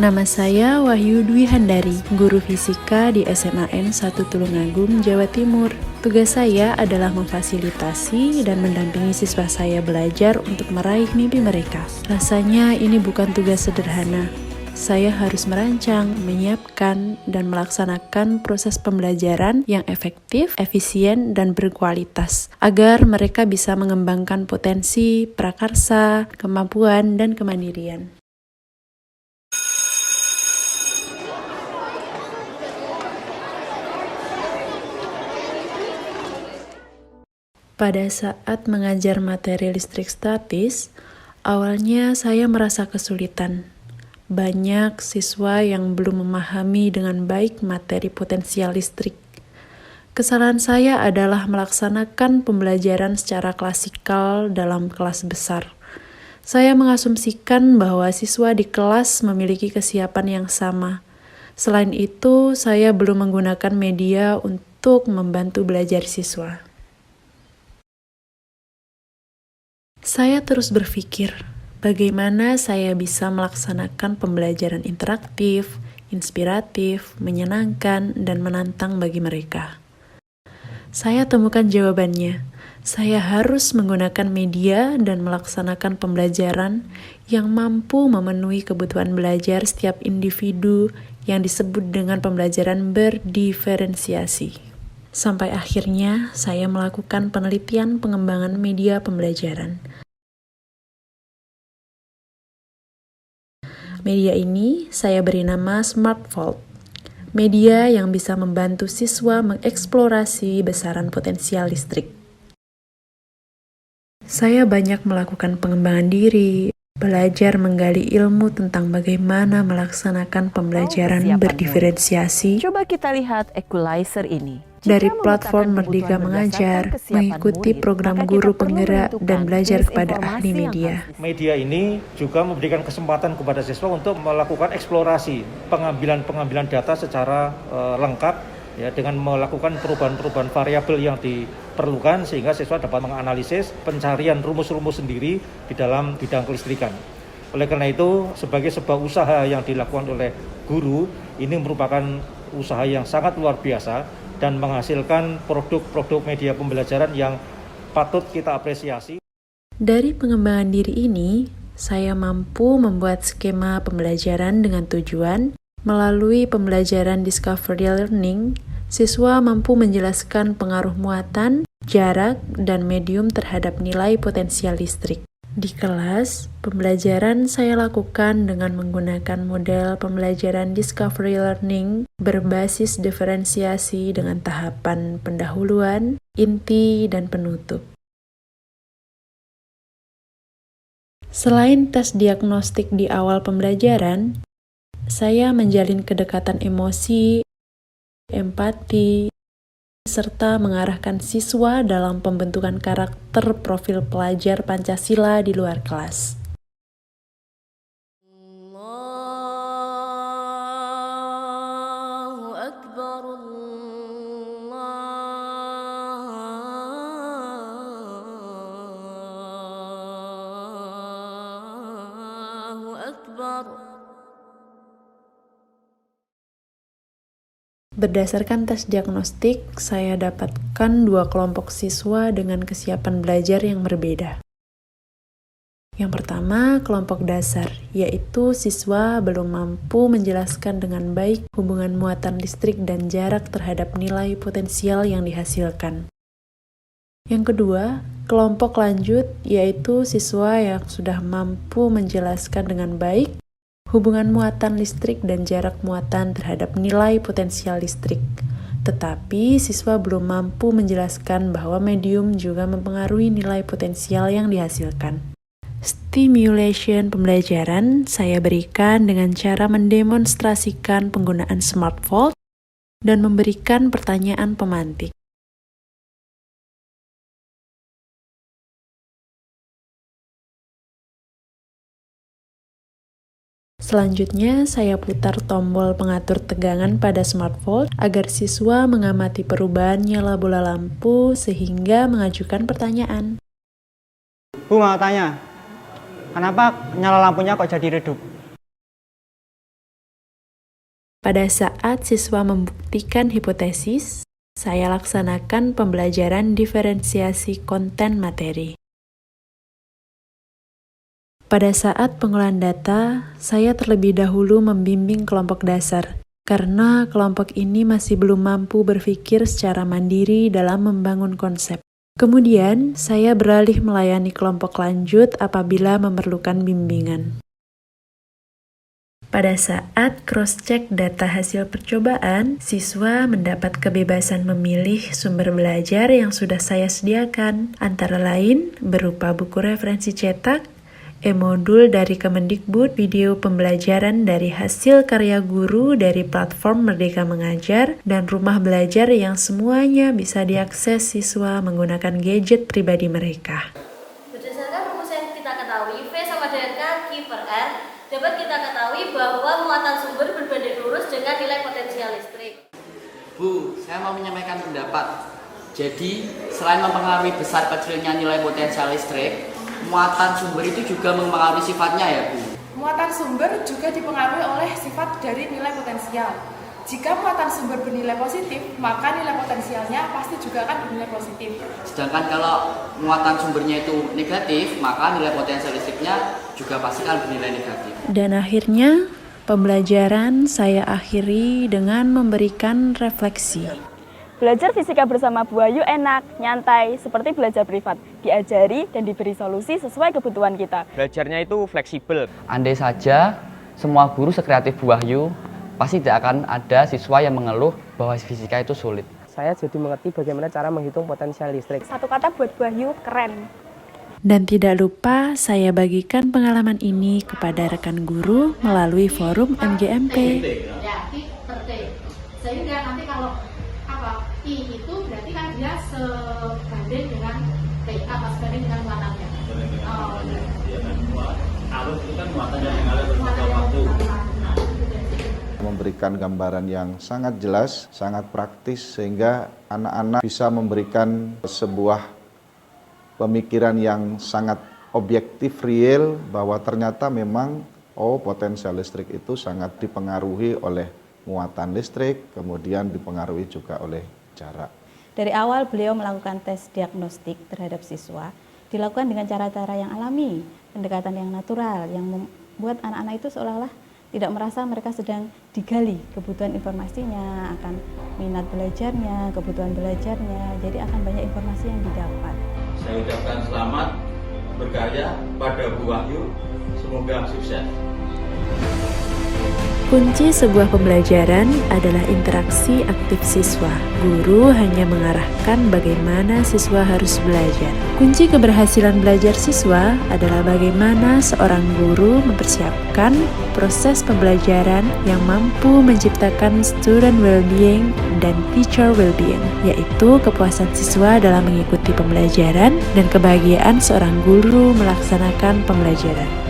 Nama saya Wahyu Dwi Handari, guru fisika di SMAN 1 Tulungagung, Jawa Timur. Tugas saya adalah memfasilitasi dan mendampingi siswa saya belajar untuk meraih mimpi mereka. Rasanya ini bukan tugas sederhana. Saya harus merancang, menyiapkan, dan melaksanakan proses pembelajaran yang efektif, efisien, dan berkualitas agar mereka bisa mengembangkan potensi, prakarsa, kemampuan, dan kemandirian. Pada saat mengajar materi listrik statis, awalnya saya merasa kesulitan. Banyak siswa yang belum memahami dengan baik materi potensial listrik. Kesalahan saya adalah melaksanakan pembelajaran secara klasikal dalam kelas besar. Saya mengasumsikan bahwa siswa di kelas memiliki kesiapan yang sama. Selain itu, saya belum menggunakan media untuk membantu belajar siswa. Saya terus berpikir, bagaimana saya bisa melaksanakan pembelajaran interaktif, inspiratif, menyenangkan, dan menantang bagi mereka. Saya temukan jawabannya. Saya harus menggunakan media dan melaksanakan pembelajaran yang mampu memenuhi kebutuhan belajar setiap individu yang disebut dengan pembelajaran berdiferensiasi. Sampai akhirnya saya melakukan penelitian pengembangan media pembelajaran. Media ini saya beri nama SmartVault, media yang bisa membantu siswa mengeksplorasi besaran potensial listrik. Saya banyak melakukan pengembangan diri, belajar menggali ilmu tentang bagaimana melaksanakan pembelajaran berdiferensiasi. Coba kita lihat equalizer ini. Dari platform Merdeka Mengajar, mengikuti program guru penggerak, dan belajar kepada ahli media. Media ini juga memberikan kesempatan kepada siswa untuk melakukan eksplorasi pengambilan data secara lengkap, ya, dengan melakukan perubahan-perubahan variabel yang diperlukan sehingga siswa dapat menganalisis pencarian rumus-rumus sendiri di dalam bidang kelistrikan. Oleh karena itu, sebagai sebuah usaha yang dilakukan oleh guru, ini merupakan usaha yang sangat luar biasa dan menghasilkan produk-produk media pembelajaran yang patut kita apresiasi. Dari pengembangan diri ini, saya mampu membuat skema pembelajaran dengan tujuan. Melalui pembelajaran discovery learning, siswa mampu menjelaskan pengaruh muatan, jarak, dan medium terhadap nilai potensial listrik. Di kelas, pembelajaran saya lakukan dengan menggunakan model pembelajaran discovery learning berbasis diferensiasi dengan tahapan pendahuluan, inti, dan penutup. Selain tes diagnostik di awal pembelajaran, saya menjalin kedekatan emosi, empati, serta mengarahkan siswa dalam pembentukan karakter profil pelajar Pancasila di luar kelas. Allahu Akbar, Allahu Akbar. Berdasarkan tes diagnostik, saya dapatkan 2 kelompok siswa dengan kesiapan belajar yang berbeda. Yang pertama, kelompok dasar, yaitu siswa belum mampu menjelaskan dengan baik hubungan muatan listrik dan jarak terhadap nilai potensial yang dihasilkan. Yang kedua, kelompok lanjut, yaitu siswa yang sudah mampu menjelaskan dengan baik hubungan muatan listrik dan jarak muatan terhadap nilai potensial listrik. Tetapi siswa belum mampu menjelaskan bahwa medium juga mempengaruhi nilai potensial yang dihasilkan. Stimulation pembelajaran saya berikan dengan cara mendemonstrasikan penggunaan SmartVault dan memberikan pertanyaan pemantik. Selanjutnya, saya putar tombol pengatur tegangan pada SmartVault agar siswa mengamati perubahan nyala bola lampu sehingga mengajukan pertanyaan. Bu, mau tanya, kenapa nyala lampunya kok jadi redup? Pada saat siswa membuktikan hipotesis, saya laksanakan pembelajaran diferensiasi konten materi. Pada saat pengolahan data, saya terlebih dahulu membimbing kelompok dasar, karena kelompok ini masih belum mampu berpikir secara mandiri dalam membangun konsep. Kemudian, saya beralih melayani kelompok lanjut apabila memerlukan bimbingan. Pada saat cross-check data hasil percobaan, siswa mendapat kebebasan memilih sumber belajar yang sudah saya sediakan, antara lain berupa buku referensi cetak, e-modul dari Kemendikbud, video pembelajaran dari hasil karya guru dari platform Merdeka Mengajar, dan rumah belajar yang semuanya bisa diakses siswa menggunakan gadget pribadi mereka. Berdasarkan rumus yang kita ketahui, V sama dengan K per R, dapat kita ketahui bahwa muatan sumber berbanding lurus dengan nilai potensial listrik. Bu, saya mau menyampaikan pendapat. Jadi, selain mempengaruhi besar kecilnya nilai potensial listrik, muatan sumber itu juga mempengaruhi sifatnya ya, Bu? Muatan sumber juga dipengaruhi oleh sifat dari nilai potensial. Jika muatan sumber bernilai positif, maka nilai potensialnya pasti juga akan bernilai positif. Sedangkan kalau muatan sumbernya itu negatif, maka nilai potensial listriknya juga pasti akan bernilai negatif. Dan akhirnya, pembelajaran saya akhiri dengan memberikan refleksi. Belajar fisika bersama Bu Ayu enak, nyantai, seperti belajar privat. Diajari dan diberi solusi sesuai kebutuhan kita. Belajarnya itu fleksibel. Andai saja semua guru sekreatif Bu Ayu, pasti tidak akan ada siswa yang mengeluh bahwa fisika itu sulit. Saya jadi mengerti bagaimana cara menghitung potensial listrik. Satu kata buat Bu Ayu, keren. Dan tidak lupa saya bagikan pengalaman ini kepada rekan guru melalui forum MGMP. Ya, T per T. Sehingga nanti kalau I itu berarti kan dia sebanding dengan T, sebanding dengan muatannya. Arus itu kan muatan yang mengalir bersama waktu. Memberikan gambaran yang sangat jelas, sangat praktis, sehingga anak-anak bisa memberikan sebuah pemikiran yang sangat objektif, real, bahwa ternyata memang potensial listrik itu sangat dipengaruhi oleh muatan listrik, kemudian dipengaruhi juga oleh jarak. Dari awal beliau melakukan tes diagnostik terhadap siswa, dilakukan dengan cara-cara yang alami, pendekatan yang natural, yang membuat anak-anak itu seolah-olah tidak merasa mereka sedang digali kebutuhan informasinya, akan minat belajarnya, kebutuhan belajarnya, jadi akan banyak informasi yang didapat. Saya ucapkan selamat berkarya pada Bu Wahyu, semoga sukses. Kunci sebuah pembelajaran adalah interaksi aktif siswa. Guru hanya mengarahkan bagaimana siswa harus belajar. Kunci keberhasilan belajar siswa adalah bagaimana seorang guru mempersiapkan proses pembelajaran yang mampu menciptakan student well-being dan teacher well-being, yaitu kepuasan siswa dalam mengikuti pembelajaran dan kebahagiaan seorang guru melaksanakan pembelajaran.